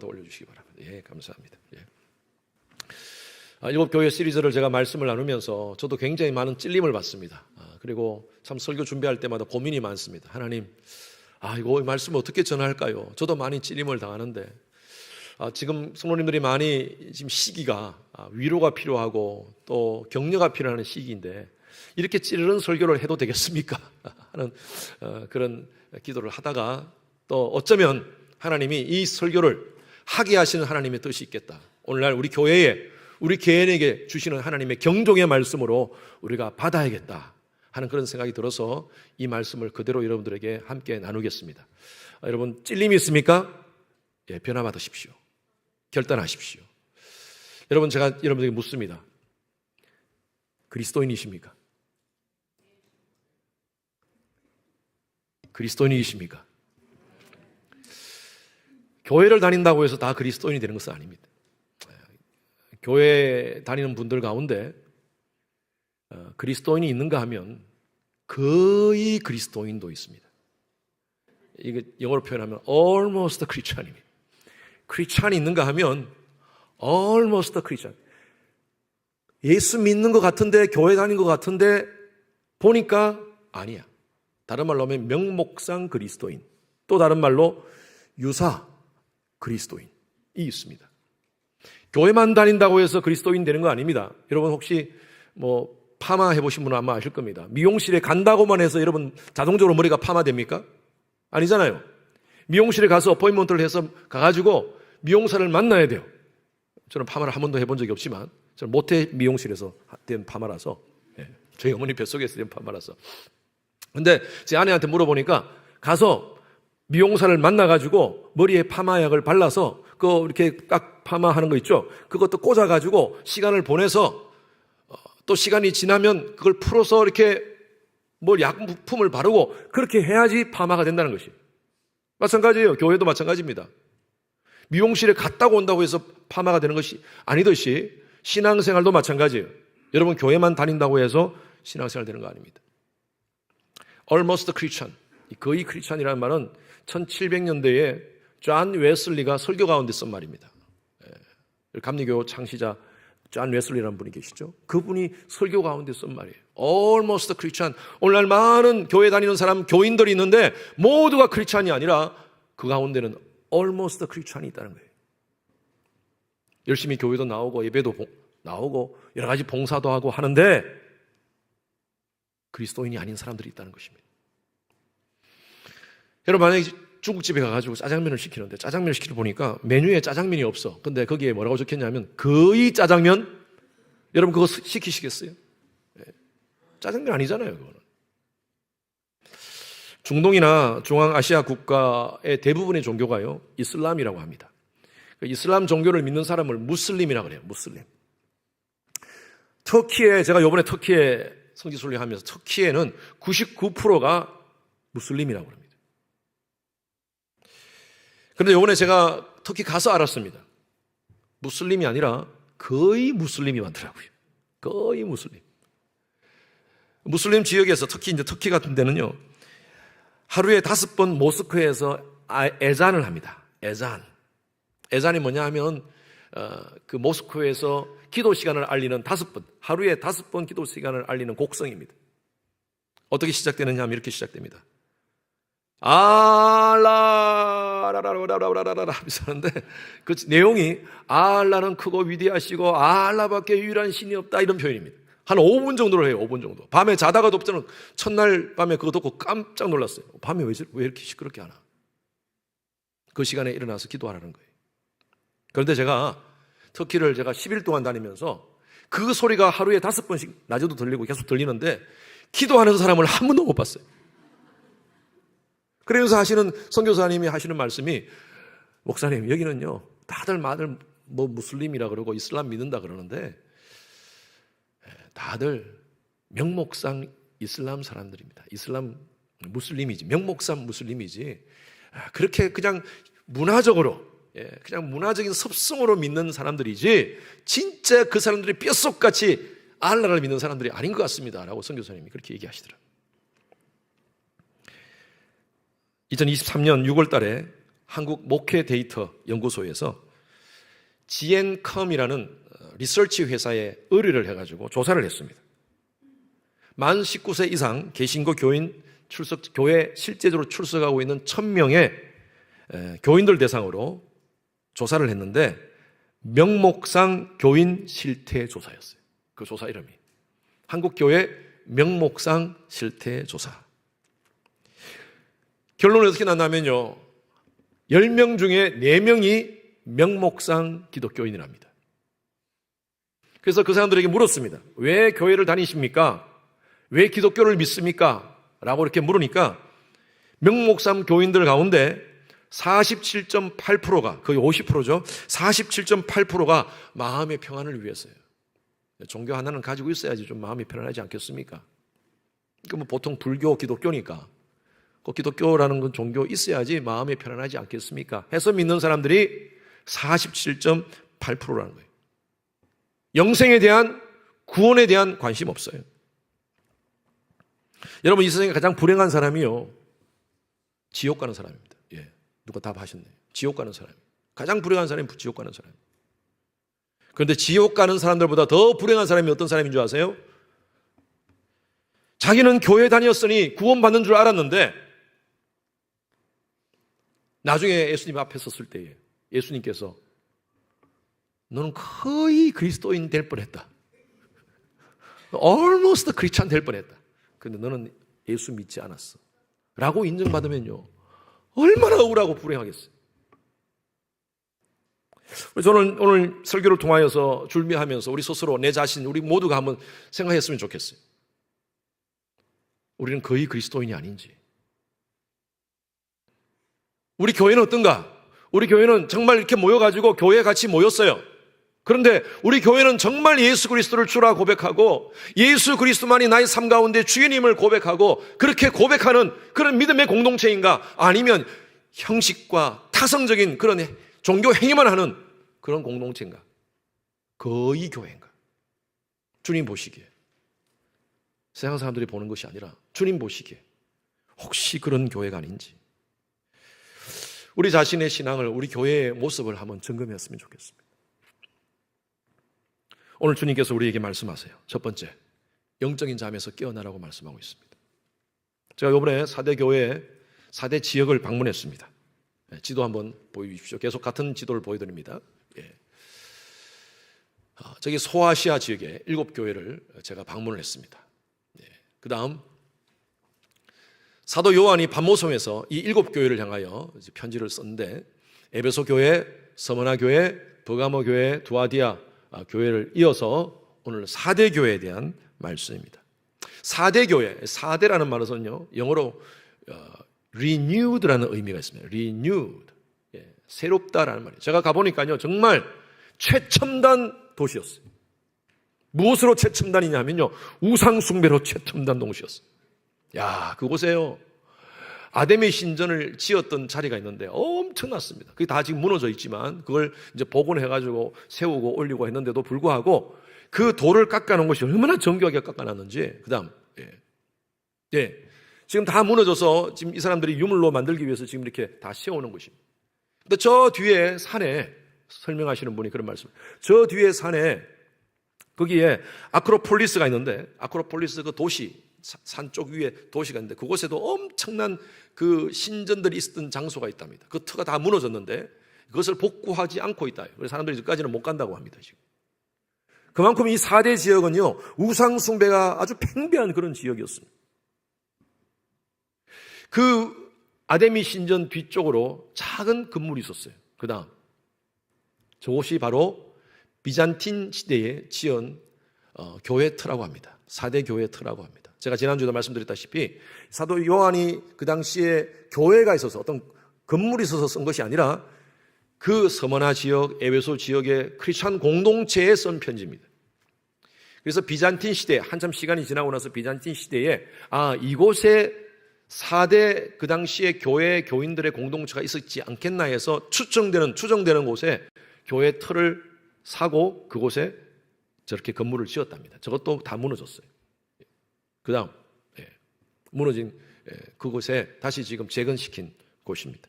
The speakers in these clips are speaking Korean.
더 올려주시기 바랍니다. 예, 감사합니다. 예. 일곱 교회 시리즈를 제가 말씀을 나누면서 저도 굉장히 많은 찔림을 받습니다. 그리고 참 설교 준비할 때마다 고민이 많습니다. 하나님, 이거 말씀을 어떻게 전할까요? 저도 많이 찔림을 당하는데 지금 성도님들이 많이 지금 시기가 위로가 필요하고 또 격려가 필요한 시기인데 이렇게 찌르는 설교를 해도 되겠습니까? 하는 그런 기도를 하다가 또 어쩌면 하나님이 이 설교를 하게 하시는 하나님의 뜻이 있겠다. 오늘날 우리 교회에 우리 개인에게 주시는 하나님의 경종의 말씀으로 우리가 받아야겠다 하는 그런 생각이 들어서 이 말씀을 그대로 여러분들에게 함께 나누겠습니다. 여러분 찔림이 있습니까? 예, 변화받으십시오. 결단하십시오. 여러분 제가 여러분들에게 묻습니다. 그리스도인이십니까? 그리스도인이십니까? 교회를 다닌다고 해서 다 그리스도인이 되는 것은 아닙니다. 교회 다니는 분들 가운데 그리스도인이 있는가 하면 거의 그리스도인도 있습니다. 이게 영어로 표현하면 almost Christian입니다. 크리스찬이 있는가 하면 almost Christian. 예수 믿는 것 같은데 교회 다니는 것 같은데 보니까 아니야. 다른 말로 하면 명목상 그리스도인, 또 다른 말로 유사 그리스도인이 있습니다. 교회만 다닌다고 해서 그리스도인 되는 거 아닙니다. 여러분 혹시 파마 해보신 분은 아마 아실 겁니다. 미용실에 간다고만 해서 여러분 자동적으로 머리가 파마됩니까? 아니잖아요. 미용실에 가서 어포인먼트를 해서 가가지고 미용사를 만나야 돼요. 저는 파마를 한 번도 해본 적이 없지만 저는 모태 미용실에서 된 파마라서, 저희 어머니 뱃속에서 된 파마라서. 근데 제 아내한테 물어보니까 가서 미용사를 만나가지고 머리에 파마약을 발라서 그거 이렇게 딱 파마하는 거 있죠? 그것도 꽂아가지고 시간을 보내서 또 시간이 지나면 그걸 풀어서 이렇게 약품을 바르고 그렇게 해야지 파마가 된다는 것이. 마찬가지예요. 교회도 마찬가지입니다. 미용실에 갔다고 온다고 해서 파마가 되는 것이 아니듯이 신앙생활도 마찬가지예요. 여러분 교회만 다닌다고 해서 신앙생활 되는 거 아닙니다. Almost Christian, 거의 크리스찬이라는 말은 1700년대에 존 웨슬리가 설교 가운데 쓴 말입니다. 감리교 창시자 존 웨슬리라는 분이 계시죠. 그분이 설교 가운데 쓴 말이에요. Almost Christian. 오늘날 많은 교회 다니는 사람, 교인들이 있는데 모두가 크리스찬이 아니라 그 가운데는 Almost Christian이 있다는 거예요. 열심히 교회도 나오고 예배도 나오고 여러 가지 봉사도 하고 하는데 그리스도인이 아닌 사람들이 있다는 것입니다. 여러분 만약에 중국집에 가가지고 짜장면을 시키는데 짜장면을 시키러 보니까 메뉴에 짜장면이 없어. 근데 거기에 뭐라고 적혔냐면 거의 짜장면. 여러분 그거 시키시겠어요? 짜장면 아니잖아요. 그거는. 중동이나 중앙아시아 국가의 대부분의 종교가요 이슬람이라고 합니다. 이슬람 종교를 믿는 사람을 무슬림이라고 그래요. 무슬림. 터키에 제가 이번에 터키에 성지순례하면서 터키에는 99%가 무슬림이라고 합니다. 그런데 이번에 제가 터키 가서 알았습니다. 무슬림이 아니라 거의 무슬림이 많더라고요. 거의 무슬림. 무슬림 지역에서 특히 터키 같은 데는요, 하루에 5번 모스크에서 에잔을 합니다. 에잔. 에잔이 뭐냐 하면, 그 모스크에서 기도 시간을 알리는 5번, 하루에 5번 기도 시간을 알리는 곡성입니다. 어떻게 시작되느냐 하면 이렇게 시작됩니다. 알라라라라라라라라 하면서 하는데 그 내용이 알라는 크고 위대하시고 알라밖에 유일한 신이 없다 이런 표현입니다. 한 5분 정도를 해요. 5분 정도. 밤에 자다가도 저는 첫날 밤에 그거 듣고 깜짝 놀랐어요. 밤에 왜 이렇게 시끄럽게 하나. 그 시간에 일어나서 기도하라는 거예요. 그런데 제가 터키를 제가 10일 동안 다니면서 그 소리가 하루에 5번씩 낮에도 들리고 계속 들리는데 기도하는 사람을 한 번도 못 봤어요. 그러면서 하시는 선교사님이 하시는 말씀이 목사님 여기는요 다들 무슬림이라 그러고 이슬람 믿는다 그러는데 다들 명목상 이슬람 사람들입니다. 이슬람 무슬림이지 명목상 무슬림이지 그렇게 그냥 문화적으로 그냥 문화적인 습성으로 믿는 사람들이지 진짜 그 사람들이 뼛속같이 알라를 믿는 사람들이 아닌 것 같습니다 라고 선교사님이 그렇게 얘기하시더라고요. 2023년 6월 달에 한국 목회 데이터 연구소에서 GNCOM이라는 리서치 회사에 의뢰를 해가지고 조사를 했습니다. 만 19세 이상 개신교 교인 교회 실제적으로 출석하고 있는 1000명의 교인들 대상으로 조사를 했는데 명목상 교인 실태 조사였어요. 그 조사 이름이 한국교회 명목상 실태 조사. 결론은 어떻게 났냐면요, 10명 중에 4명이 명목상 기독교인이랍니다. 그래서 그 사람들에게 물었습니다. 왜 교회를 다니십니까? 왜 기독교를 믿습니까? 라고 이렇게 물으니까 명목상 교인들 가운데 47.8%가, 거의 50%죠. 47.8%가 마음의 평안을 위해서요. 종교 하나는 가지고 있어야지 좀 마음이 편안하지 않겠습니까? 그러니까 뭐 보통 불교, 기독교니까 꼭 기독교라는 건 종교 있어야지 마음이 편안하지 않겠습니까? 해서 믿는 사람들이 47.8%라는 거예요. 영생에 대한, 구원에 대한 관심 없어요. 여러분, 이 세상에 가장 불행한 사람이요, 지옥 가는 사람입니다. 예, 누가 답하셨네요. 지옥 가는 사람. 가장 불행한 사람이 지옥 가는 사람. 그런데 지옥 가는 사람들보다 더 불행한 사람이 어떤 사람인 줄 아세요? 자기는 교회 다녔으니 구원받는 줄 알았는데 나중에 예수님 앞에 섰을 때에 예수님께서 너는 거의 그리스도인 될 뻔했다. Almost 크리스찬 될 뻔했다. 그런데 너는 예수 믿지 않았어. 라고 인정받으면요, 얼마나 억울하고 불행하겠어요. 저는 오늘 설교를 통하여서 준비하면서 우리 스스로, 내 자신, 우리 모두가 한번 생각했으면 좋겠어요. 우리는 거의 그리스도인이 아닌지. 우리 교회는 어떤가? 우리 교회는 정말 이렇게 모여가지고 교회에 같이 모였어요. 그런데 우리 교회는 정말 예수 그리스도를 주라 고백하고 예수 그리스도만이 나의 삶 가운데 주인임을 고백하고 그렇게 고백하는 그런 믿음의 공동체인가? 아니면 형식과 타성적인 그런 종교 행위만 하는 그런 공동체인가? 거의 교회인가? 주님 보시기에, 세상 사람들이 보는 것이 아니라 주님 보시기에 혹시 그런 교회가 아닌지, 우리 자신의 신앙을, 우리 교회의 모습을 한번 점검했으면 좋겠습니다. 오늘 주님께서 우리에게 말씀하세요. 첫 번째, 영적인 잠에서 깨어나라고 말씀하고 있습니다. 제가 이번에 4대 교회, 4대 지역을 방문했습니다. 지도 한번 보여주십시오. 계속 같은 지도를 보여드립니다. 예. 저기 소아시아 지역에 7교회를 제가 방문을 했습니다. 예. 그 다음 사도 요한이 반모섬에서 이 7교회를 향하여 편지를 썼는데 에베소 교회, 서머나 교회, 버가모 교회, 두아디아 교회를 이어서 오늘 4대 교회에 대한 말씀입니다. 4대 교회, 4대라는 말은요, 영어로 renewed라는 의미가 있습니다. renewed, 예, 새롭다라는 말이에요. 제가 가보니까요, 정말 최첨단 도시였어요. 무엇으로 최첨단이냐면요, 우상숭배로 최첨단 도시였어요. 야, 그곳에요, 아담의 신전을 지었던 자리가 있는데 엄청났습니다. 그게 다 지금 무너져 있지만 그걸 이제 복원해가지고 세우고 올리고 했는데도 불구하고 그 돌을 깎아놓은 것이 얼마나 정교하게 깎아놨는지. 그 다음, 예, 지금 다 무너져서 지금 이 사람들이 유물로 만들기 위해서 지금 이렇게 다 세우는 것입니다. 근데 저 뒤에 산에, 설명하시는 분이 그런 말씀, 저 뒤에 산에 거기에 아크로폴리스가 있는데, 아크로폴리스 그 도시, 산 쪽 위에 도시가 있는데 그곳에도 엄청난 그 신전들이 있었던 장소가 있답니다. 그 터가 다 무너졌는데 그것을 복구하지 않고 있다. 그래서 사람들이 여기까지는 못 간다고 합니다. 지금. 그만큼 이 4대 지역은요, 우상 숭배가 아주 팽배한 그런 지역이었습니다. 그 아데미 신전 뒤쪽으로 작은 건물이 있었어요. 그 다음, 저곳이 바로 비잔틴 시대에 지은 교회 터라고 합니다. 4대 교회 터라고 합니다. 제가 지난주에도 말씀드렸다시피 사도 요한이 그 당시에 교회가 있어서 어떤 건물이 있어서 쓴 것이 아니라 그 서머나 지역, 에베소 지역의 크리스찬 공동체에 쓴 편지입니다. 그래서 비잔틴 시대, 한참 시간이 지나고 나서 비잔틴 시대에 이곳에 4대 그 당시에 교회 교인들의 공동체가 있었지 않겠나 해서 추정되는 곳에 교회 터를 사고 그곳에 저렇게 건물을 지었답니다. 저것도 다 무너졌어요. 그 다음, 무너진 그곳에 다시 지금 재건시킨 곳입니다.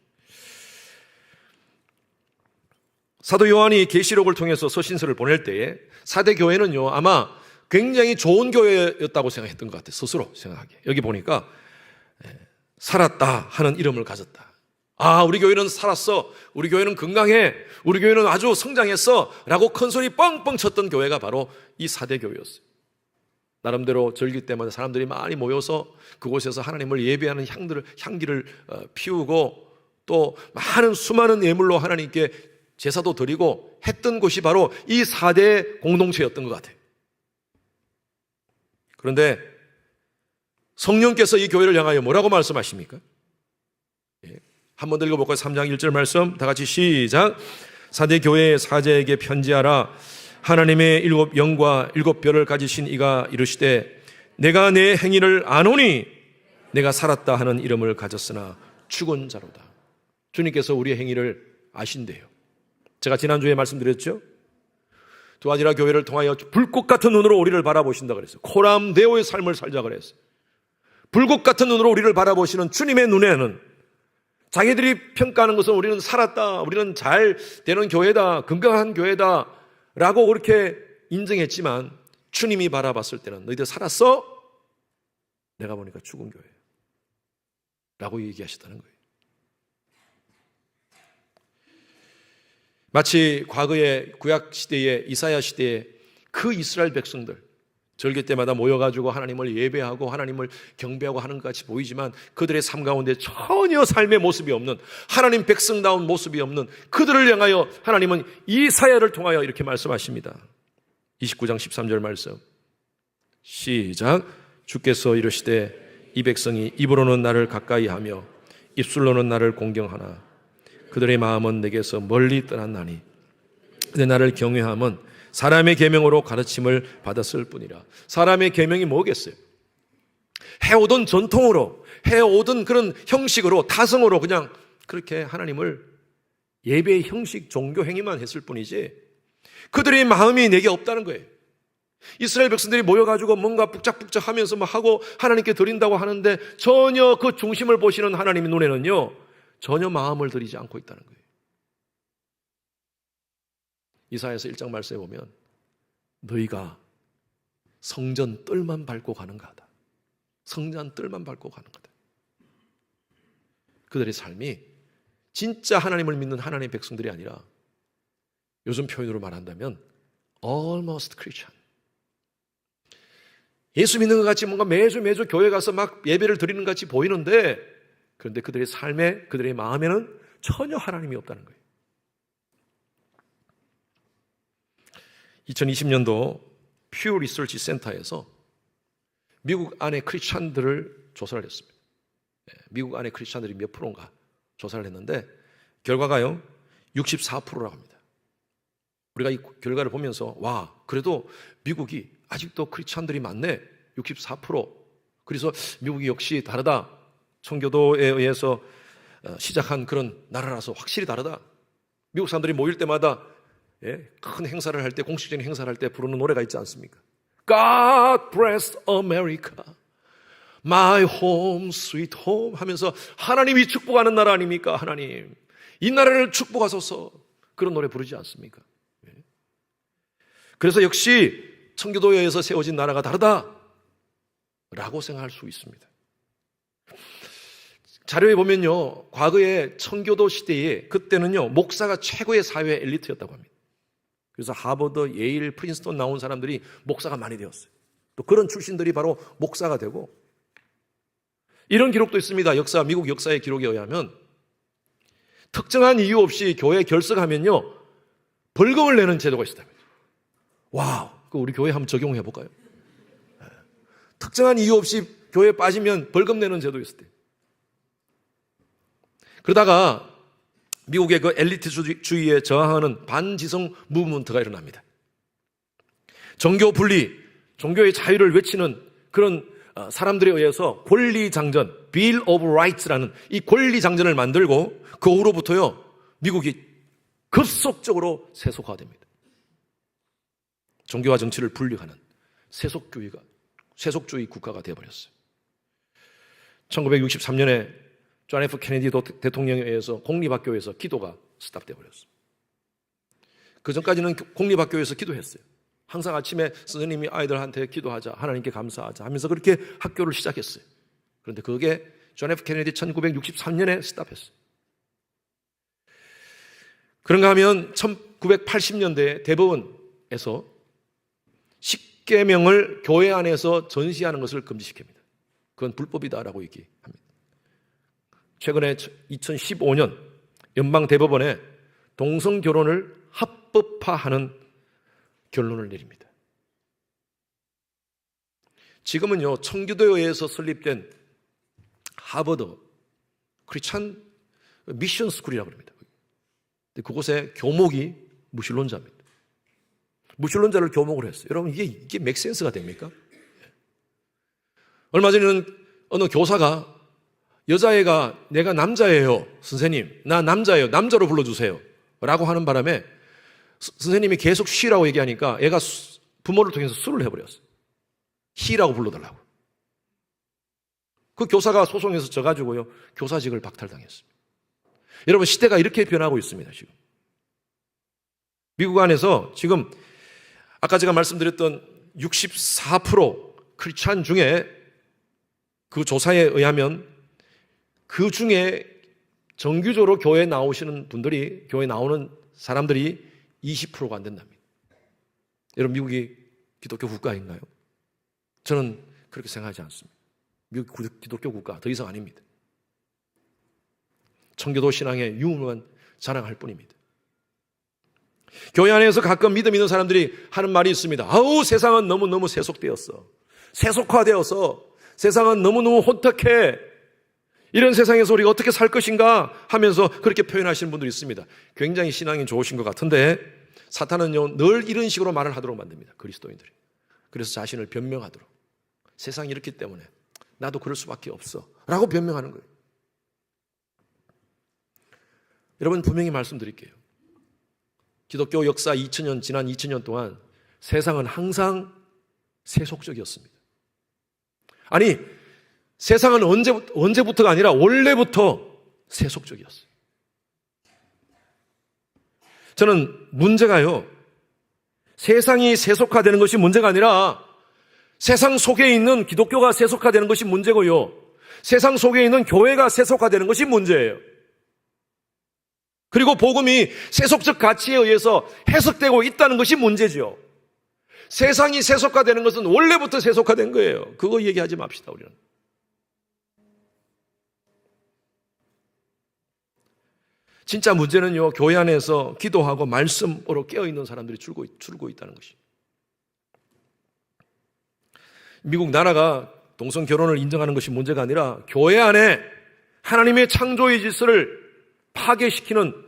사도 요한이 계시록을 통해서 서신서를 보낼 때에 사대 교회는요, 아마 굉장히 좋은 교회였다고 생각했던 것 같아요. 스스로 생각하기에. 여기 보니까 살았다 하는 이름을 가졌다. 아, 우리 교회는 살았어. 우리 교회는 건강해. 우리 교회는 아주 성장했어. 라고 큰 소리 뻥뻥 쳤던 교회가 바로 이 사대 교회였어요. 나름대로 절기 때마다 사람들이 많이 모여서 그곳에서 하나님을 예배하는 향기를 피우고 또 수많은 예물로 하나님께 제사도 드리고 했던 곳이 바로 이 4대 공동체였던 것 같아요. 그런데 성령께서 이 교회를 향하여 뭐라고 말씀하십니까? 한 번 더 읽어볼까요? 3장 1절 말씀 다 같이 시작. 4대 교회의 사제에게 편지하라. 하나님의 7 영과 7 별을 가지신 이가 이르시되 내가 내 행위를 아노니 내가 살았다 하는 이름을 가졌으나 죽은 자로다. 주님께서 우리의 행위를 아신대요. 제가 지난주에 말씀드렸죠? 두아디라 교회를 통하여 불꽃 같은 눈으로 우리를 바라보신다 그랬어요. 코람데오의 삶을 살자 그랬어요. 불꽃 같은 눈으로 우리를 바라보시는 주님의 눈에는 자기들이 평가하는 것은 우리는 살았다, 우리는 잘 되는 교회다, 건강한 교회다 라고 그렇게 인정했지만 주님이 바라봤을 때는 너희들 살았어? 내가 보니까 죽은 교회예요 라고 얘기하셨다는 거예요. 마치 과거의 구약시대의 이사야 시대에 그 이스라엘 백성들 절기 때마다 모여가지고 하나님을 예배하고 하나님을 경배하고 하는 것 같이 보이지만 그들의 삶 가운데 전혀 삶의 모습이 없는, 하나님 백성다운 모습이 없는 그들을 향하여 하나님은 이사야를 통하여 이렇게 말씀하십니다. 29장 13절 말씀 시작. 주께서 이르시되 이 백성이 입으로는 나를 가까이 하며 입술로는 나를 공경하나 그들의 마음은 내게서 멀리 떠났나니 근데 나를 경외함은 사람의 계명으로 가르침을 받았을 뿐이라. 사람의 계명이 뭐겠어요? 해오던 전통으로, 해오던 그런 형식으로, 타성으로 그냥 그렇게 하나님을 예배의 형식, 종교 행위만 했을 뿐이지 그들의 마음이 내게 없다는 거예요. 이스라엘 백성들이 모여가지고 뭔가 북적북적 하면서 막 하고 하나님께 드린다고 하는데 전혀 그 중심을 보시는 하나님의 눈에는요, 전혀 마음을 들이지 않고 있다는 거예요. 이사야서 1장 말씀에 보면 너희가 성전 뜰만 밟고 가는가 하다. 성전 뜰만 밟고 가는 거다. 그들의 삶이 진짜 하나님을 믿는 하나님의 백성들이 아니라 요즘 표현으로 말한다면 almost Christian. 예수 믿는 것 같이 뭔가 매주 교회 가서 막 예배를 드리는 것 같이 보이는데 그런데 그들의 삶에, 그들의 마음에는 전혀 하나님이 없다는 거예요. 2020년도 퓨 리서치 센터에서 미국 안의 크리스찬들을 조사를 했습니다. 미국 안의 크리스찬들이 몇 프로인가 조사를 했는데 결과가요 64%라고 합니다. 우리가 이 결과를 보면서 와, 그래도 미국이 아직도 크리스찬들이 많네. 64%. 그래서 미국이 역시 다르다. 청교도에 의해서 시작한 그런 나라라서 확실히 다르다. 미국 사람들이 모일 때마다 큰 행사를 할 때, 공식적인 행사를 할 때 부르는 노래가 있지 않습니까? God bless America, my home, sweet home 하면서 하나님이 축복하는 나라 아닙니까? 하나님, 이 나라를 축복하소서. 그런 노래 부르지 않습니까? 그래서 역시 청교도에 의해서 세워진 나라가 다르다라고 생각할 수 있습니다. 자료에 보면요, 과거에 청교도 시대에 그때는요 목사가 최고의 사회 엘리트였다고 합니다. 그래서 하버드, 예일, 프린스턴 나온 사람들이 목사가 많이 되었어요. 또 그런 출신들이 바로 목사가 되고, 이런 기록도 있습니다. 미국 역사의 기록에 의하면 특정한 이유 없이 교회에 결석하면요 벌금을 내는 제도가 있었답니다. 와우, 그 우리 교회 한번 적용해 볼까요? 특정한 이유 없이 교회에 빠지면 벌금 내는 제도 있었대요. 그러다가 미국의 그 엘리트주의에 저항하는 반지성 무브먼트가 일어납니다. 종교 분리, 종교의 자유를 외치는 그런 사람들에 의해서 권리장전, Bill of Rights라는 이 권리장전을 만들고 그 후로부터요 미국이 급속적으로 세속화됩니다. 종교와 정치를 분리하는 세속주의 국가가 되어버렸어요. 1963년에 존 F 케네디 대통령에 의해서 공립학교에서 기도가 스탑되어 버렸습니다. 그전까지는 공립학교에서 기도했어요. 항상 아침에 선생님이 아이들한테 기도하자, 하나님께 감사하자 하면서 그렇게 학교를 시작했어요. 그런데 그게 존 F 케네디 1963년에 스탑했어요. 그런가 하면 1980년대 대법원에서 십계명을 교회 안에서 전시하는 것을 금지시킵니다. 그건 불법이다라고 얘기합니다. 최근에 2015년 연방대법원에 동성결혼을 합법화하는 결론을 내립니다. 지금은요, 청교도에서 설립된 하버드 크리스찬 미션 스쿨이라고 합니다. 그곳의 교목이 무신론자입니다. 무신론자를 교목으로 했어요. 여러분, 이게 맥센스가 됩니까? 얼마 전에는 어느 교사가 여자애가 내가 남자예요. 선생님, 나 남자예요. 남자로 불러주세요. 라고 하는 바람에 선생님이 계속 쉬라고 얘기하니까 애가 부모를 통해서 술을 해버렸어요. 희라고 불러달라고. 그 교사가 소송에서 져가지고요, 교사직을 박탈당했습니다. 여러분, 시대가 이렇게 변하고 있습니다, 지금. 미국 안에서 지금 아까 제가 말씀드렸던 64% 크리스찬 중에 그 조사에 의하면 그 중에 정규적으로 교회에 나오시는 분들이, 교회에 나오는 사람들이 20%가 안 된답니다. 여러분, 미국이 기독교 국가인가요? 저는 그렇게 생각하지 않습니다. 미국 기독교 국가 더 이상 아닙니다. 청교도 신앙의 유무만 자랑할 뿐입니다. 교회 안에서 가끔 믿음 있는 사람들이 하는 말이 있습니다. 아우, 세상은 너무너무 세속되었어. 세속화되어서 세상은 너무너무 혼탁해. 이런 세상에서 우리가 어떻게 살 것인가 하면서 그렇게 표현하시는 분들이 있습니다. 굉장히 신앙이 좋으신 것 같은데 사탄은요, 늘 이런 식으로 말을 하도록 만듭니다. 그리스도인들이. 그래서 자신을 변명하도록. 세상이 이렇기 때문에 나도 그럴 수밖에 없어 라고 변명하는 거예요. 여러분, 분명히 말씀드릴게요. 기독교 역사 2000년, 지난 2000년 동안 세상은 항상 세속적이었습니다. 아니, 세상은 언제부터가 아니라 원래부터 세속적이었어요. 저는 문제가요, 세상이 세속화되는 것이 문제가 아니라 세상 속에 있는 기독교가 세속화되는 것이 문제고요, 세상 속에 있는 교회가 세속화되는 것이 문제예요. 그리고 복음이 세속적 가치에 의해서 해석되고 있다는 것이 문제죠. 세상이 세속화되는 것은 원래부터 세속화된 거예요. 그거 얘기하지 맙시다, 우리는. 진짜 문제는요, 교회 안에서 기도하고 말씀으로 깨어있는 사람들이 줄고 있다는 것입니다. 미국 나라가 동성 결혼을 인정하는 것이 문제가 아니라 교회 안에 하나님의 창조의 질서를 파괴시키는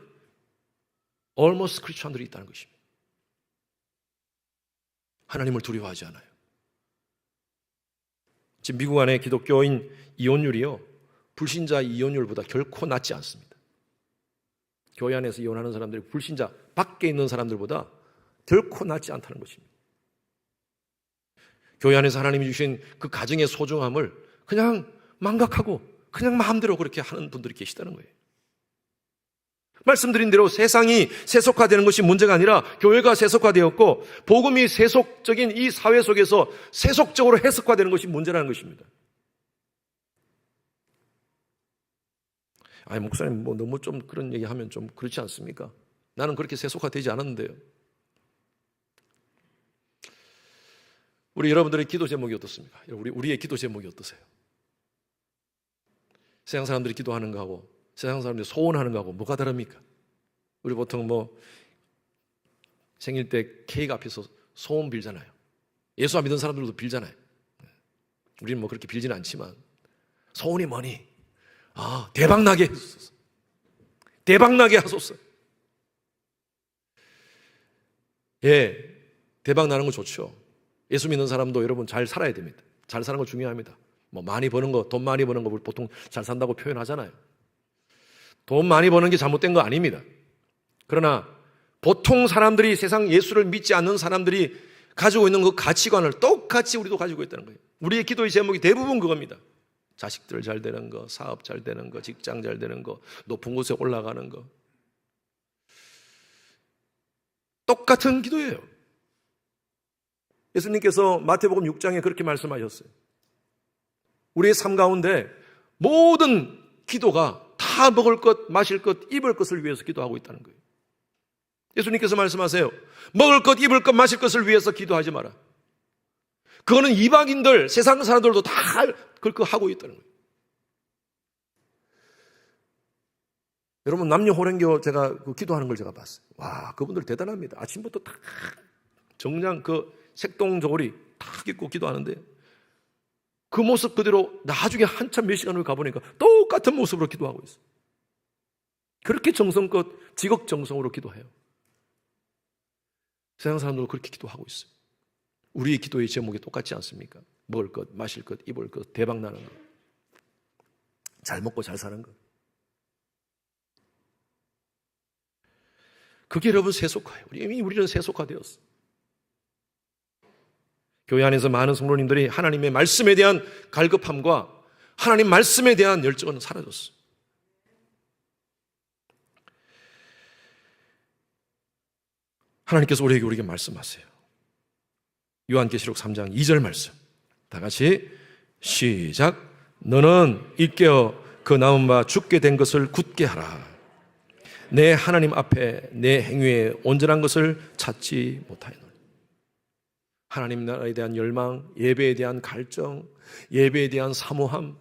almost 크리스천들이 있다는 것입니다. 하나님을 두려워하지 않아요. 지금 미국 안에 기독교인 이혼율이요, 불신자 이혼율보다 결코 낮지 않습니다. 교회 안에서 이혼하는 사람들이 불신자 밖에 있는 사람들보다 결코 낮지 않다는 것입니다. 교회 안에서 하나님이 주신 그 가정의 소중함을 그냥 망각하고 그냥 마음대로 그렇게 하는 분들이 계시다는 거예요. 말씀드린 대로 세상이 세속화되는 것이 문제가 아니라 교회가 세속화되었고 복음이 세속적인 이 사회 속에서 세속적으로 해석화되는 것이 문제라는 것입니다. 아니, 목사님 너무 좀 그런 얘기하면 좀 그렇지 않습니까? 나는 그렇게 세속화되지 않았는데요. 우리 여러분들의 기도 제목이 어떻습니까? 우리의 기도 제목이 어떠세요? 세상 사람들이 기도하는 거하고 세상 사람들이 소원하는 거하고 뭐가 다릅니까? 우리 보통 생일 때 케이크 앞에서 소원 빌잖아요. 예수 안 믿는 사람들도 빌잖아요. 우리는 그렇게 빌지는 않지만 소원이 뭐니? 대박 나게 해주소서. 대박 나게 하소서. 예, 대박 나는 거 좋죠. 예수 믿는 사람도 여러분 잘 살아야 됩니다. 잘 사는 거 중요합니다. 많이 버는 거, 돈 많이 버는 거 보통 잘 산다고 표현하잖아요. 돈 많이 버는 게 잘못된 거 아닙니다. 그러나 보통 사람들이, 세상 예수를 믿지 않는 사람들이 가지고 있는 그 가치관을 똑같이 우리도 가지고 있다는 거예요. 우리의 기도의 제목이 대부분 그겁니다. 자식들 잘 되는 거, 사업 잘 되는 거, 직장 잘 되는 거, 높은 곳에 올라가는 거. 똑같은 기도예요. 예수님께서 마태복음 6장에 그렇게 말씀하셨어요. 우리의 삶 가운데 모든 기도가 다 먹을 것, 마실 것, 입을 것을 위해서 기도하고 있다는 거예요. 예수님께서 말씀하세요. 먹을 것, 입을 것, 마실 것을 위해서 기도하지 마라. 그거는 이방인들, 세상 사람들도 다 그렇게 하고 있다는 거예요. 여러분, 남녀 호랭교 제가 기도하는 걸 제가 봤어요. 와, 그분들 대단합니다. 아침부터 다 정장 색동저고리 탁 입고 기도하는데 그 모습 그대로 나중에 한참 몇 시간 후에 가보니까 똑같은 모습으로 기도하고 있어요. 그렇게 정성껏 지극정성으로 기도해요. 세상 사람들도 그렇게 기도하고 있어요. 우리의 기도의 제목이 똑같지 않습니까? 먹을 것, 마실 것, 입을 것, 대박 나는 것, 잘 먹고 잘 사는 것. 그게 여러분 세속화예요. 이미 우리는 세속화되었어. 교회 안에서 많은 성도님들이 하나님의 말씀에 대한 갈급함과 하나님 말씀에 대한 열정은 사라졌어. 하나님께서 우리에게 말씀하세요. 요한계시록 3장 2절 말씀. 다 같이 시작. 너는 일깨어 그 나온 바 죽게 된 것을 굳게 하라. 내 하나님 앞에 내 행위에 온전한 것을 찾지 못하였노라. 하나님 나라에 대한 열망, 예배에 대한 갈증, 예배에 대한 사모함,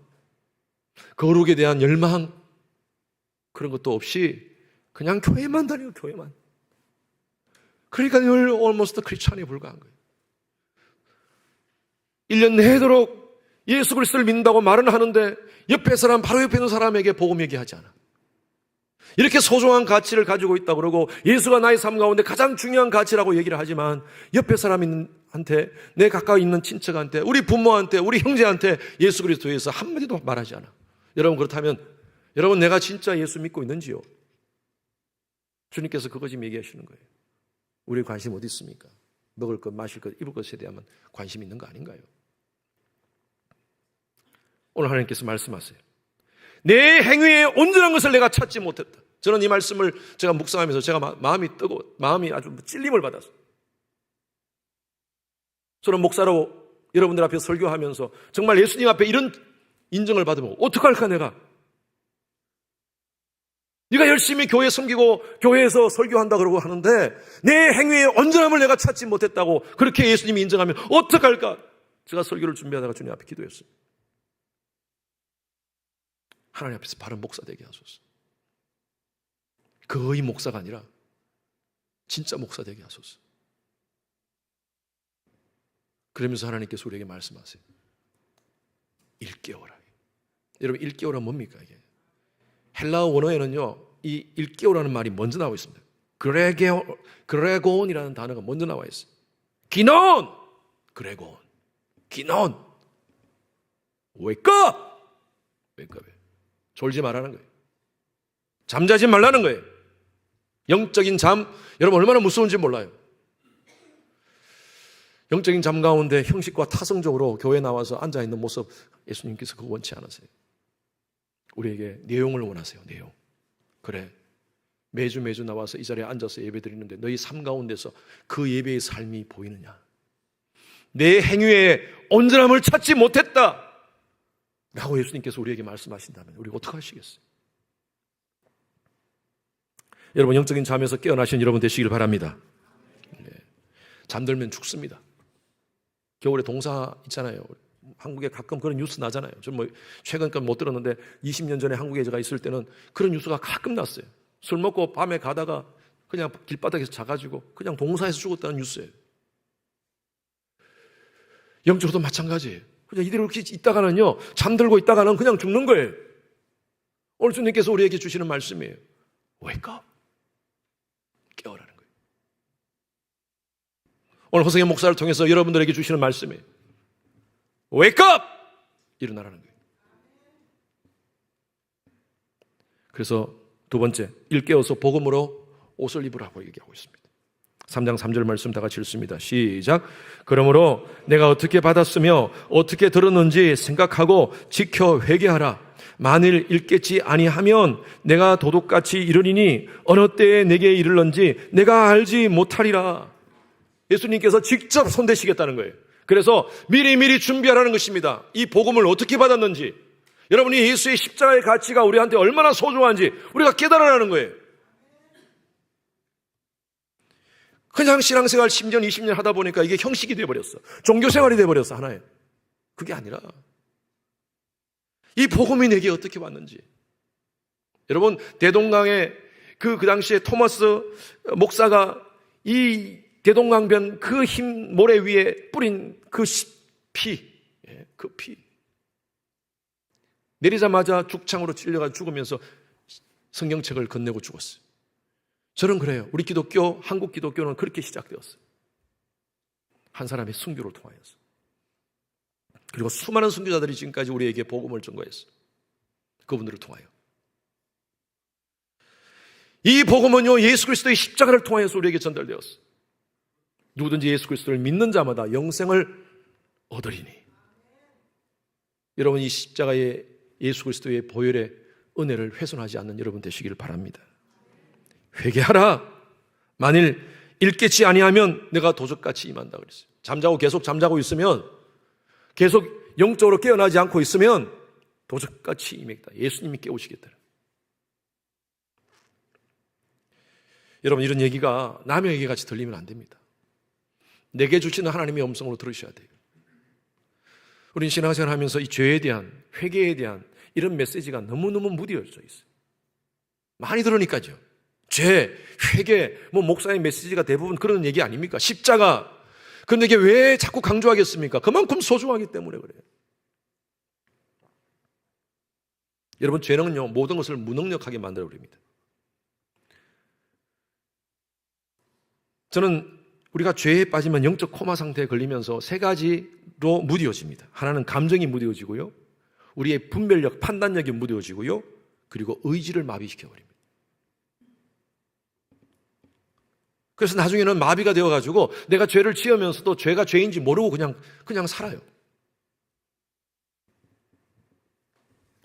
거룩에 대한 열망, 그런 것도 없이 그냥 교회만 다니고 교회만. 그러니까 늘 almost 크리스찬에 불과한 거예요. 1년 내도록 예수 그리스도를 믿는다고 말은 하는데 옆에 사람, 바로 옆에 있는 사람에게 복음 얘기하지 않아. 이렇게 소중한 가치를 가지고 있다고 그러고 예수가 나의 삶 가운데 가장 중요한 가치라고 얘기를 하지만 옆에 사람한테, 내 가까이 있는 친척한테, 우리 부모한테, 우리 형제한테 예수 그리스도에 대해서 한마디도 말하지 않아. 여러분, 그렇다면 여러분, 내가 진짜 예수 믿고 있는지요? 주님께서 그거 지금 얘기하시는 거예요. 우리의 관심 어디 있습니까? 먹을 것, 마실 것, 입을 것에 대한 관심 있는 거 아닌가요? 오늘 하나님께서 말씀하세요. 내 행위에 온전한 것을 내가 찾지 못했다. 저는 이 말씀을 제가 묵상하면서 제가 마음이 뜨고 마음이 아주 찔림을 받았어요. 저는 목사로 여러분들 앞에 설교하면서 정말 예수님 앞에 이런 인정을 받으면 어떡할까 내가? 네가 열심히 교회 섬기고 교회에서 설교한다 그러고 하는데 내 행위의 온전함을 내가 찾지 못했다고 그렇게 예수님이 인정하면 어떡할까? 제가 설교를 준비하다가 주님 앞에 기도했어요. 하나님 앞에서 바른 목사 되게 하소서. 거의 목사가 아니라 진짜 목사 되게 하소서. 그러면서 하나님께서 우리에게 말씀하세요. 일깨워라. 여러분, 일깨워라 뭡니까 이게? 헬라어 원어에는요, 이 일깨우라는 말이 먼저 나와 있습니다. 그레고온이라는 단어가 먼저 나와 있어요. 기논! 그레고온. 기논! wake up! wake up. 졸지 말라는 거예요. 잠자지 말라는 거예요. 영적인 잠, 여러분 얼마나 무서운지 몰라요. 영적인 잠 가운데 형식과 타성적으로 교회에 나와서 앉아있는 모습, 예수님께서 그거 원치 않으세요. 우리에게 내용을 원하세요. 내용. 그래, 매주 나와서 이 자리에 앉아서 예배 드리는데 너희 삶 가운데서 그 예배의 삶이 보이느냐? 내 행위에 온전함을 찾지 못했다 라고 예수님께서 우리에게 말씀하신다면 우리가 어떻게 하시겠어요? 여러분, 영적인 잠에서 깨어나신 여러분 되시길 바랍니다. 네. 잠들면 죽습니다. 겨울에 동사 있잖아요. 한국에 가끔 그런 뉴스 나잖아요. 저는 최근까지 못 들었는데 20년 전에 한국에 제가 있을 때는 그런 뉴스가 가끔 났어요. 술 먹고 밤에 가다가 그냥 길바닥에서 자가지고 그냥 동사에서 죽었다는 뉴스예요. 영적으로도 마찬가지예요. 그냥 이대로 이렇게 있다가는요, 잠들고 있다가는 그냥 죽는 거예요. 오늘 주님께서 우리에게 주시는 말씀이에요. Wake up. 깨어라는 거예요. 오늘 허성현 목사를 통해서 여러분들에게 주시는 말씀이에요. Wake up! 일어나라는 거예요. 그래서 두 번째, 일깨워서 복음으로 옷을 입으라고 얘기하고 있습니다. 3장 3절 말씀 다 같이 읽습니다. 시작. 그러므로 내가 어떻게 받았으며 어떻게 들었는지 생각하고 지켜 회개하라. 만일 읽겠지 아니하면 내가 도둑같이 이르리니 어느 때에 내게 이르는지 내가 알지 못하리라. 예수님께서 직접 손대시겠다는 거예요. 그래서 미리미리 준비하라는 것입니다. 이 복음을 어떻게 받았는지, 여러분이 예수의 십자가의 가치가 우리한테 얼마나 소중한지 우리가 깨달으라는 거예요. 그냥 신앙생활 10년, 20년 하다 보니까 이게 형식이 되어버렸어. 종교생활이 되어버렸어, 하나의. 그게 아니라 이 복음이 내게 어떻게 왔는지. 여러분, 대동강에 그 당시에 토마스 목사가 이 대동강변 그 흰 모래 위에 뿌린 그 피, 그 피. 내리자마자 죽창으로 찔려가 죽으면서 성경책을 건네고 죽었어요. 저는 그래요. 우리 기독교, 한국 기독교는 그렇게 시작되었어요. 한 사람의 순교를 통하여서. 그리고 수많은 순교자들이 지금까지 우리에게 복음을 전거했어요. 그분들을 통하여. 이 복음은요, 예수 그리스도의 십자가를 통하여서 우리에게 전달되었어요. 누구든지 예수 그리스도를 믿는 자마다 영생을 얻으리니. 여러분, 이 십자가의 예수 그리스도의 보혈의 은혜를 훼손하지 않는 여러분 되시기를 바랍니다. 회개하라. 만일 읽겠지 아니하면 내가 도적같이 임한다 그랬어요. 잠자고 계속 잠자고 있으면, 계속 영적으로 깨어나지 않고 있으면 도적같이 임했다. 예수님이 깨우시겠다. 여러분, 이런 얘기가 남의 얘기같이 들리면 안 됩니다. 내게 주시는 하나님의 음성으로 들으셔야 돼요. 우린 신앙생활 하면서 이 죄에 대한, 회개에 대한 이런 메시지가 너무너무 무뎌져 있어요. 많이 들으니까요. 죄, 회개, 목사의 메시지가 대부분 그런 얘기 아닙니까? 십자가. 그런데 이게 왜 자꾸 강조하겠습니까? 그만큼 소중하기 때문에 그래요. 여러분, 죄는요, 모든 것을 무능력하게 만들어버립니다. 저는 우리가 죄에 빠지면 영적 코마 상태에 걸리면서 세 가지로 무뎌집니다. 하나는 감정이 무뎌지고요, 우리의 분별력, 판단력이 무뎌지고요, 그리고 의지를 마비시켜버립니다. 그래서 나중에는 마비가 되어가지고 내가 죄를 지으면서도 죄가 죄인지 모르고 그냥 살아요.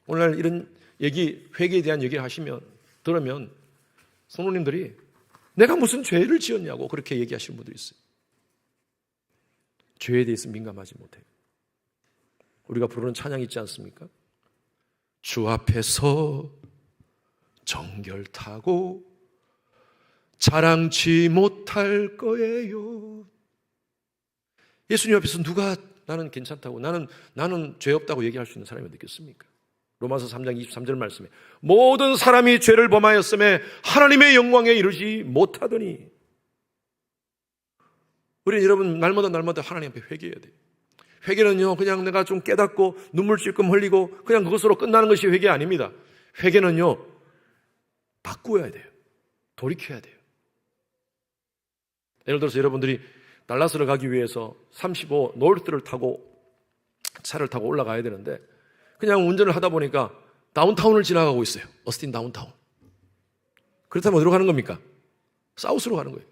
오늘날 이런 얘기, 회개에 대한 얘기를 들으면 성도님들이 내가 무슨 죄를 지었냐고 그렇게 얘기하시는 분도 있어요. 죄에 대해서 민감하지 못해요. 우리가 부르는 찬양이 있지 않습니까? 주 앞에서 정결타고 자랑치 못할 거예요. 예수님 앞에서 누가 나는 괜찮다고, 나는 죄 없다고 얘기할 수 있는 사람이 어디 있겠습니까? 로마서 3장 23절 말씀에 모든 사람이 죄를 범하였음에 하나님의 영광에 이르지 못하더니. 우리는 여러분 날마다 하나님 앞에 회개해야 돼요. 회개는요, 그냥 내가 좀 깨닫고 눈물 찔끔 흘리고 그냥 그것으로 끝나는 것이 회개 아닙니다. 회개는요, 바꾸어야 돼요. 돌이켜야 돼요. 예를 들어서 여러분들이 달라스를 가기 위해서 35 노르트를 타고 차를 타고 올라가야 되는데 그냥 운전을 하다 보니까 다운타운을 지나가고 있어요. 어스틴 다운타운. 그렇다면 어디로 가는 겁니까? 사우스로 가는 거예요.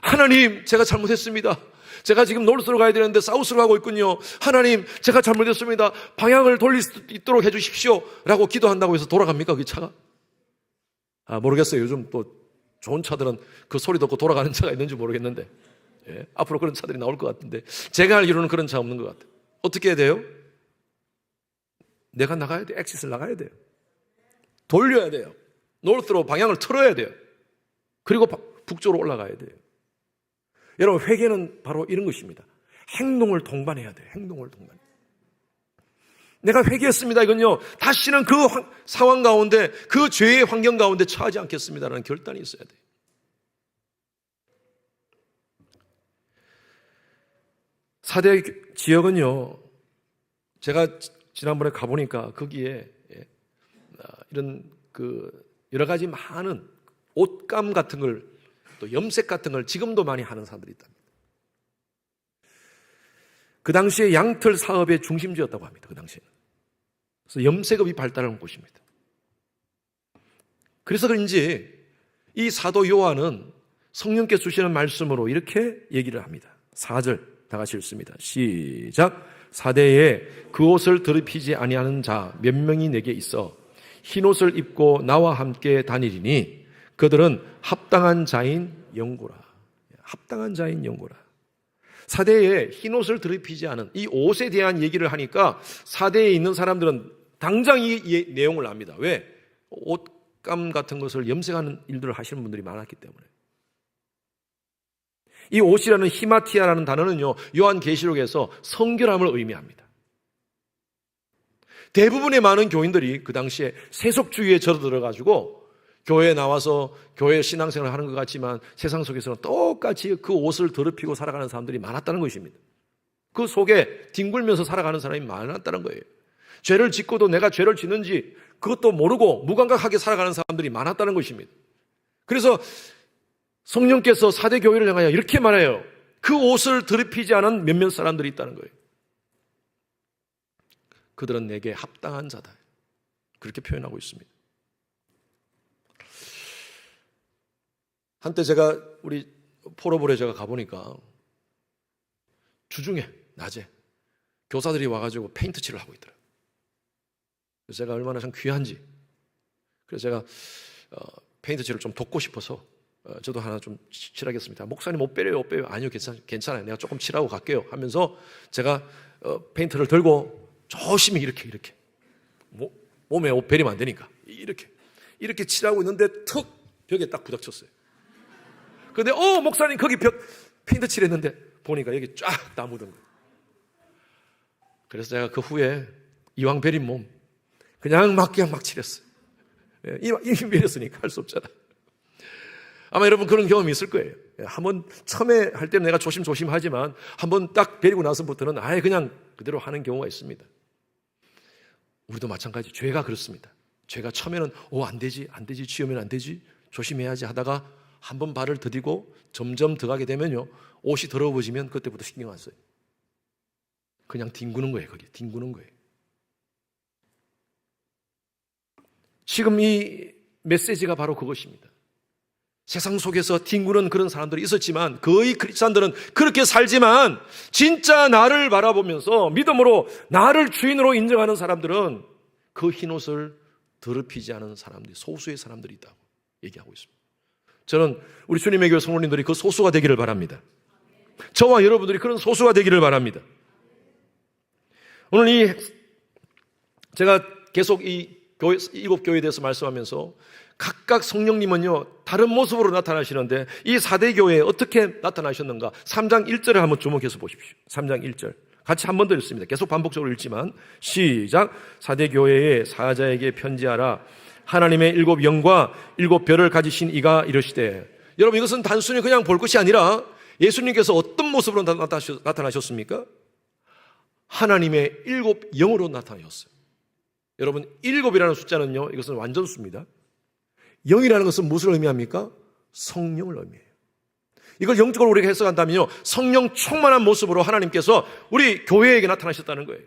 하나님, 제가 잘못했습니다. 제가 지금 노르스로 가야 되는데 사우스로 가고 있군요. 하나님, 제가 잘못했습니다. 방향을 돌릴 수 있도록 해주십시오 라고 기도한다고 해서 돌아갑니까, 그 차가? 모르겠어요. 요즘 또 좋은 차들은 그 소리 듣고 돌아가는 차가 있는지 모르겠는데, 예, 앞으로 그런 차들이 나올 것 같은데 제가 알기로는 그런 차 없는 것 같아요. 어떻게 해야 돼요? 내가 나가야 돼요. 엑시스를 나가야 돼요. 돌려야 돼요. 노르스로 방향을 틀어야 돼요. 그리고 북쪽으로 올라가야 돼요. 여러분, 회개는 바로 이런 것입니다. 행동을 동반해야 돼요. 행동을 동반. 내가 회개했습니다. 이건요, 다시는 그 상황 가운데, 그 죄의 환경 가운데 처하지 않겠습니다라는 결단이 있어야 돼요. 사대 지역은요, 제가 지난번에 가보니까 거기에 이런 여러 가지 많은 옷감 같은 걸, 또 염색 같은 걸 지금도 많이 하는 사람들이 있답니다. 그 당시에 양털 사업의 중심지였다고 합니다. 그 당시에는. 그래서 염색업이 발달한 곳입니다. 그래서 그런지 이 사도 요한은 성령께 주시는 말씀으로 이렇게 얘기를 합니다. 4절 다 같이 읽습니다. 시작. 사대에 그 옷을 더럽히지 아니하는 자 몇 명이 내게 있어 흰옷을 입고 나와 함께 다니리니 그들은 합당한 자인 영고라. 합당한 자인 영고라. 사대에 흰옷을 더럽히지 않은 이 옷에 대한 얘기를 하니까 사대에 있는 사람들은 당장 이 내용을 압니다. 왜? 옷감 같은 것을 염색하는 일들을 하시는 분들이 많았기 때문에. 이 옷이라는 히마티아라는 단어는요, 요한계시록에서 성결함을 의미합니다. 대부분의 많은 교인들이 그 당시에 세속주의에 절어들어가지고 교회에 나와서 교회 신앙생활을 하는 것 같지만 세상 속에서는 똑같이 그 옷을 더럽히고 살아가는 사람들이 많았다는 것입니다. 그 속에 뒹굴면서 살아가는 사람이 많았다는 거예요. 죄를 짓고도 내가 죄를 짓는지 그것도 모르고 무감각하게 살아가는 사람들이 많았다는 것입니다. 그래서 성령께서 사대 교회를 향하여 이렇게 말해요. 그 옷을 더럽히지 않은 몇몇 사람들이 있다는 거예요. 그들은 내게 합당한 자다. 그렇게 표현하고 있습니다. 한때 제가 우리 포로볼에 제가 가보니까 주중에 낮에 교사들이 와가지고 페인트 칠을 하고 있더라고요. 그래서 제가 얼마나 참 귀한지. 그래서 제가 페인트 칠을 좀 돕고 싶어서 저도 하나 좀 칠하겠습니다. 목사님 못 빼려요, 못 빼요. 아니요, 괜찮아요. 내가 조금 칠하고 갈게요. 하면서 제가 페인트를 들고 조심히 이렇게 몸에 옷 베리면 안 되니까 이렇게 칠하고 있는데 툭 벽에 딱 부닥쳤어요. 근데 목사님 거기 벽 페인트 칠했는데 보니까 여기 쫙 다 묻은 거예요. 그래서 제가 그 후에 이왕 베린 몸 그냥 막 칠했어요. 이미 베렸으니까 할 수 없잖아. 아마 여러분 그런 경험이 있을 거예요. 한번 처음에 할 때는 내가 조심하지만 한번 딱 베리고 나서부터는 아예 그냥 그대로 하는 경우가 있습니다. 우리도 마찬가지. 죄가 그렇습니다. 죄가 처음에는 안 되지, 지으면 안 되지, 조심해야지 하다가 한번 발을 들이고 점점 들어가게 되면요, 옷이 더러워지면 그때부터 신경 안 써요. 그냥 뒹구는 거예요. 거기 뒹구는 거예요. 지금 이 메시지가 바로 그것입니다. 세상 속에서 뒹구는 그런 사람들이 있었지만 거의 크리스찬들은 그렇게 살지만 진짜 나를 바라보면서 믿음으로 나를 주인으로 인정하는 사람들은 그 흰옷을 더럽히지 않은 사람들이, 소수의 사람들이 있다고 얘기하고 있습니다. 저는 우리 주님의 교회 성도님들이 그 소수가 되기를 바랍니다. 저와 여러분들이 그런 소수가 되기를 바랍니다. 오늘 제가 계속 이 일곱 교회에 대해서 말씀하면서 각각 성령님은요 다른 모습으로 나타나시는데 이 4대 교회에 어떻게 나타나셨는가 3장 1절을 한번 주목해서 보십시오. 3장 1절 같이 한 번 더 읽습니다. 계속 반복적으로 읽지만 시작. 4대 교회의 사자에게 편지하라. 하나님의 7 영과 7 별을 가지신 이가 이르시되. 여러분 이것은 단순히 그냥 볼 것이 아니라 예수님께서 어떤 모습으로 나타나셨습니까? 하나님의 7 영으로 나타나셨어요. 여러분 7이라는 숫자는요 이것은 완전수입니다. 0이라는 것은 무엇을 의미합니까? 성령을 의미해요. 이걸 영적으로 우리가 해석한다면요 성령 충만한 모습으로 하나님께서 우리 교회에게 나타나셨다는 거예요.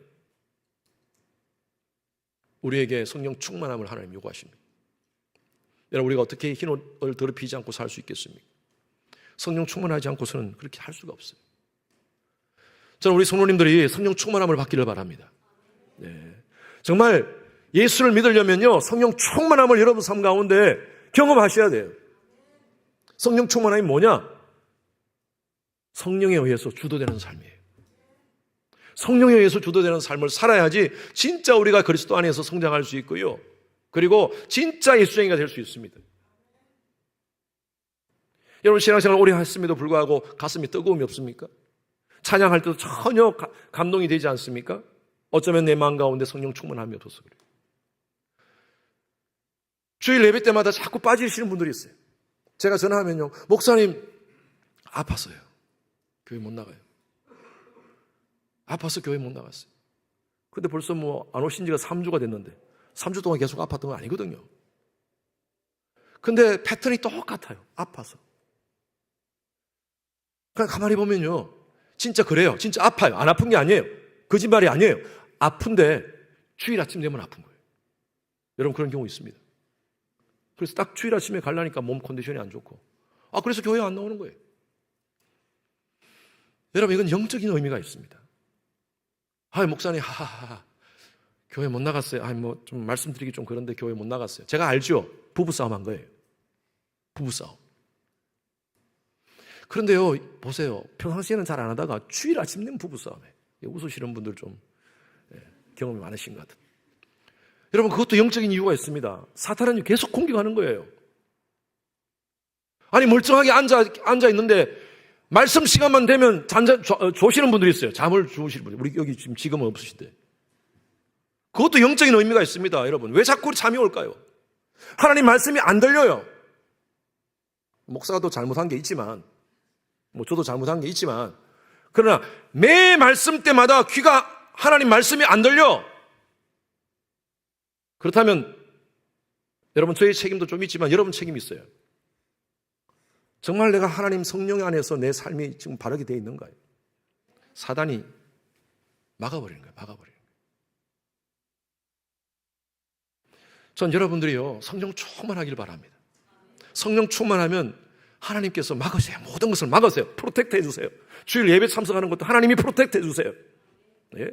우리에게 성령 충만함을 하나님 요구하십니다. 여러분 우리가 어떻게 흰옷을 더럽히지 않고 살 수 있겠습니까? 성령 충만하지 않고서는 그렇게 할 수가 없어요. 저는 우리 성도님들이 성령 충만함을 받기를 바랍니다. 네. 정말 예수를 믿으려면요 성령 충만함을 여러분 삶 가운데 경험하셔야 돼요. 성령 충만함이 뭐냐? 성령에 의해서 주도되는 삶이에요. 성령에 의해서 주도되는 삶을 살아야지 진짜 우리가 그리스도 안에서 성장할 수 있고요. 그리고 진짜 예수쟁이가 될 수 있습니다. 여러분 신앙생활 오래 했음에도 불구하고 가슴이 뜨거움이 없습니까? 찬양할 때도 전혀 감동이 되지 않습니까? 어쩌면 내 마음 가운데 성령 충만함이 없어서 그래요. 주일 예배 때마다 자꾸 빠지시는 분들이 있어요. 제가 전화하면요 목사님 아팠어요. 교회 못 나가요. 아파서 교회 못 나갔어요. 근데 벌써 안 오신 지가 3주가 됐는데 3주 동안 계속 아팠던 건 아니거든요. 근데 패턴이 똑같아요. 아파서. 그냥 가만히 보면요 진짜 그래요. 진짜 아파요. 안 아픈 게 아니에요. 거짓말이 아니에요. 아픈데 주일 아침 되면 아픈 거예요. 여러분 그런 경우 있습니다. 그래서 딱 주일 아침에 가려니까 몸 컨디션이 안 좋고 그래서 교회 안 나오는 거예요. 여러분, 이건 영적인 의미가 있습니다. 목사님, 교회 못 나갔어요. 좀 말씀드리기 좀 그런데 교회 못 나갔어요. 제가 알죠. 부부싸움 한 거예요. 부부싸움. 그런데요, 보세요. 평상시에는 잘 안 하다가 주일 아침 되면 부부싸움에. 웃으시는 분들 좀 경험이 많으신 것 같아요. 여러분, 그것도 영적인 이유가 있습니다. 사탄은 계속 공격하는 거예요. 멀쩡하게 앉아 있는데 말씀 시간만 되면 조시는 분들이 있어요. 잠을 주무시는 분들. 우리 여기 지금은 없으신데. 그것도 영적인 의미가 있습니다. 여러분, 왜 자꾸 잠이 올까요? 하나님 말씀이 안 들려요. 목사도 잘못한 게 있지만, 저도 잘못한 게 있지만, 그러나 매 말씀 때마다 귀가 하나님 말씀이 안 들려. 그렇다면 여러분, 저의 책임도 좀 있지만 여러분 책임이 있어요. 정말 내가 하나님 성령 안에서 내 삶이 지금 바르게 되어 있는가요? 사단이 막아버리는 거예요. 막아버리는 거예요. 전 여러분들이요, 성령 충만하길 바랍니다. 성령 충만하면 하나님께서 막으세요. 모든 것을 막으세요. 프로텍트 해주세요. 주일 예배 참석하는 것도 하나님이 프로텍트 해주세요. 예?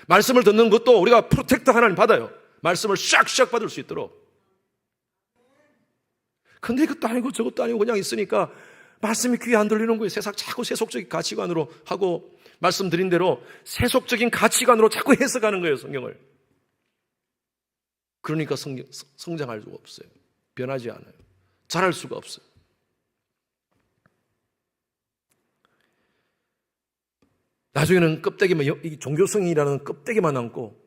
말씀을 듣는 것도 우리가 프로텍트 하나님 받아요. 말씀을 샥샥 받을 수 있도록. 근데 이것도 아니고 저것도 아니고 그냥 있으니까 말씀이 귀에 안 들리는 거예요. 자꾸 세속적인 가치관으로 하고, 말씀드린 대로 세속적인 가치관으로 자꾸 해석하는 거예요, 성경을. 그러니까 성장할 수가 없어요. 변하지 않아요. 자랄 수가 없어요. 나중에는 껍데기만, 이 종교성이라는 껍데기만 남고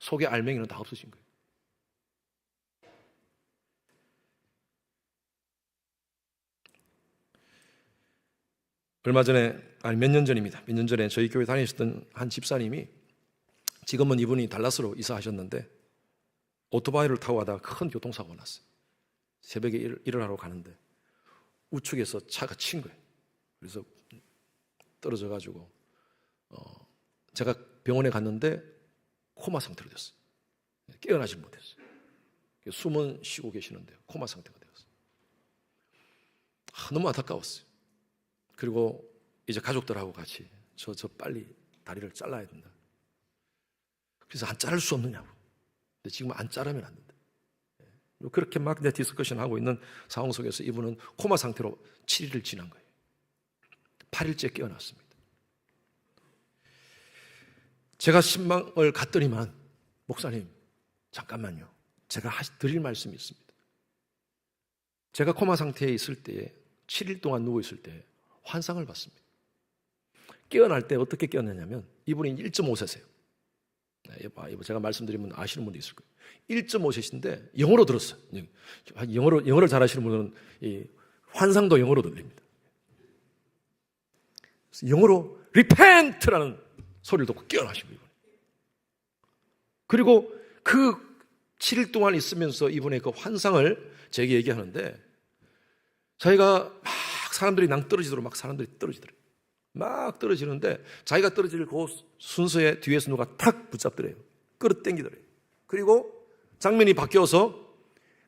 속에 알맹이는 다 없어진 거예요. 얼마 전에, 몇 년 전입니다. 몇 년 전에 저희 교회 다니셨던 한 집사님이, 지금은 이분이 달라스로 이사하셨는데, 오토바이를 타고 가다가 큰 교통사고가 났어요. 새벽에 일을 하러 가는데 우측에서 차가 친 거예요. 그래서 떨어져가지고 제가 병원에 갔는데 코마 상태로 됐어요. 깨어나지 못했어요. 숨은 쉬고 계시는데 코마 상태가 되었어요. 너무 안타까웠어요. 그리고 이제 가족들하고 같이 저 빨리 다리를 잘라야 된다. 그래서 안 자를 수 없느냐고. 근데 지금 안 자르면 안 된다. 그렇게 막 디스커션 하고 있는 상황 속에서 이분은 코마 상태로 7일을 지난 거예요. 8일째 깨어났습니다. 제가 신방을 갔더니만, 목사님 잠깐만요, 제가 드릴 말씀이 있습니다. 제가 코마 상태에 있을 때에 7일 동안 누워 있을 때 환상을 봤습니다. 깨어날 때 어떻게 깨어났냐면, 이분이 1.5세세요. 제가 말씀드리면 아시는 분도 있을 거예요. 1.5세신데 영어로 들었어요. 영어를 잘하시는 분은 이 환상도 영어로 들립니다. 영어로 repent라는 소리를 듣고 깨어나신 거예요. 그리고 그 7일 동안 있으면서 이분의 그 환상을 제게 얘기하는데, 자기가 막 사람들이 낭떠러지도록 막 사람들이 떨어지더래요. 막 떨어지는데 자기가 떨어질 그 순서에 뒤에서 누가 탁 붙잡더래요. 끌어당기더래요. 그리고 장면이 바뀌어서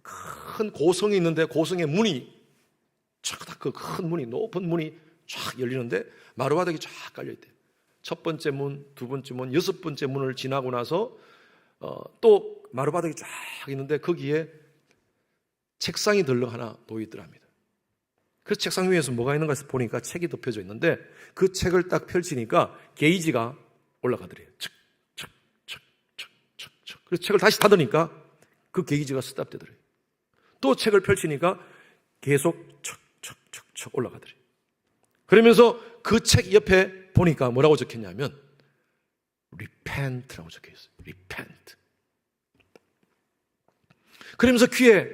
큰 고성이 있는데, 고성의 문이 쫙, 그 큰 문이, 높은 문이 쫙 열리는데 마루바닥이 쫙 깔려있대요. 첫 번째 문, 두 번째 문, 여섯 번째 문을 지나고 나서 또 마루바닥이 쫙 있는데 거기에 책상이 덜렁 하나 놓여있더랍니다. 그 책상 위에서 뭐가 있는가 해서 보니까 책이 덮여져 있는데, 그 책을 딱 펼치니까 게이지가 올라가더래요. 척. 그래서 책을 다시 닫으니까 그 게이지가 스탑되더래요. 또 책을 펼치니까 계속 척 올라가더래요. 그러면서 그 책 옆에 보니까 뭐라고 적혔냐면 repent라고 적혀 있어요. repent. 그러면서 귀에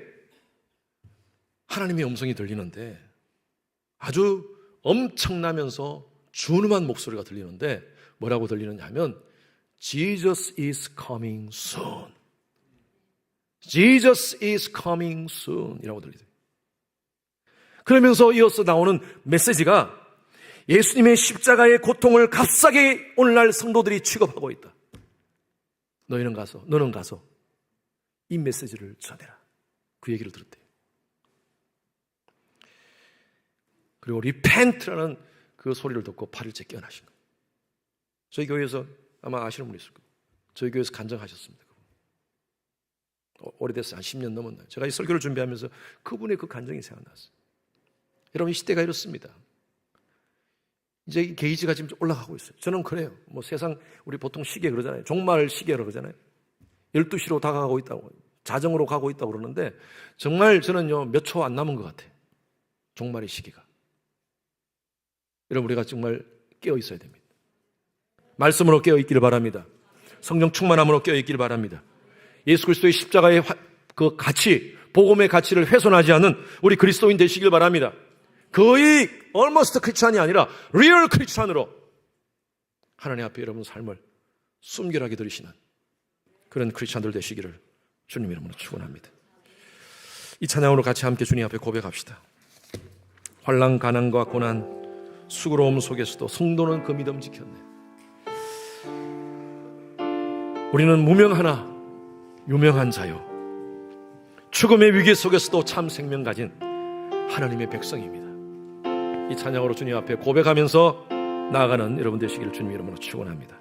하나님의 음성이 들리는데, 아주 엄청나면서 준엄한 목소리가 들리는데, 뭐라고 들리느냐 하면 Jesus is coming soon. Jesus is coming soon 이라고 들리죠. 그러면서 이어서 나오는 메시지가 예수님의 십자가의 고통을 값싸게 오늘날 성도들이 취급하고 있다. 너는 가서 이 메시지를 전해라. 그 얘기를 들었대요. 그리고 리펜트라는 그 소리를 듣고 8일째 깨어나신 거예요. 저희 교회에서 아마 아시는 분이 있을 거예요. 저희 교회에서 간증하셨습니다. 오래됐어요. 한 10년 넘었나요? 제가 이 설교를 준비하면서 그분의 그 간증이 생각났어요. 여러분, 이 시대가 이렇습니다. 이제 이 게이지가 지금 올라가고 있어요. 저는 그래요. 뭐 세상, 우리 보통 시계 그러잖아요. 종말 시계라고 그러잖아요. 12시로 다가가고 있다고, 자정으로 가고 있다고 그러는데, 정말 저는요, 몇 초 안 남은 것 같아요. 종말의 시기가. 여러분, 우리가 정말 깨어 있어야 됩니다. 말씀으로 깨어 있기를 바랍니다. 성령 충만함으로 깨어 있기를 바랍니다. 예수 그리스도의 십자가의 그 가치, 복음의 가치를 훼손하지 않는 우리 그리스도인 되시길 바랍니다. 거의 almost 크리스찬이 아니라 real 크리스찬으로 하나님 앞에 여러분 삶을 순결하게 들이시는 그런 크리스찬들 되시기를 주님 이름으로 축원합니다. 이 찬양으로 같이 함께 주님 앞에 고백합시다. 환난, 가난과 고난, 수고로움 속에서도 성도는 그 믿음 지켰네. 우리는 무명하나 유명한 자요, 죽음의 위기 속에서도 참 생명 가진 하나님의 백성입니다. 이 찬양으로 주님 앞에 고백하면서 나아가는 여러분 되시기를 주님 이름으로 축원합니다.